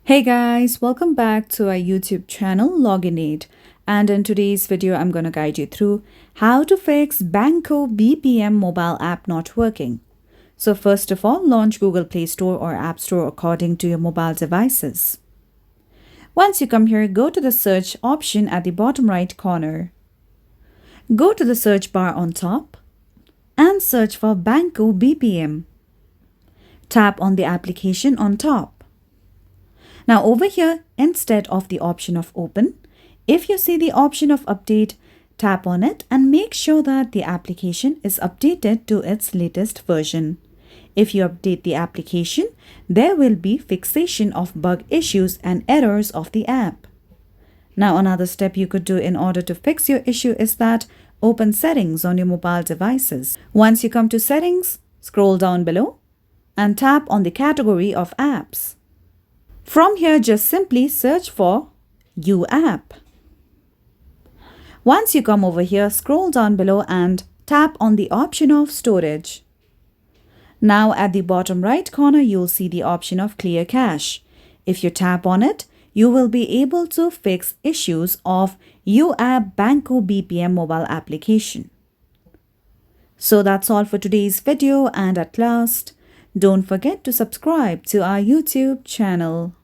Hey guys, welcome back to our YouTube channel Loginate, and in today's video I'm going to guide you through how to fix Banco BPM mobile app not working. So first of all, launch Google Play Store or App Store according to your mobile devices. Once you come here, go to the search option at the bottom right corner. Go to the search bar on top and search for Banco BPM. Tap on the application on top. Now over here, instead of the option of open, if you see the option of update, tap on it and make sure that the application is updated to its latest version. If you update the application, there will be fixation of bug issues and errors of the app. Now another step you could do in order to fix your issue is that open settings on your mobile devices. Once you come to settings, scroll down below and tap on the category of apps. From here, just simply search for UApp. Once you come over here, scroll down below and tap on the option of storage. Now at the bottom right corner, you'll see the option of clear cache. If you tap on it, you will be able to fix issues of UApp Banco BPM mobile application. So that's all for today's video, and at last, don't forget to subscribe to our YouTube channel.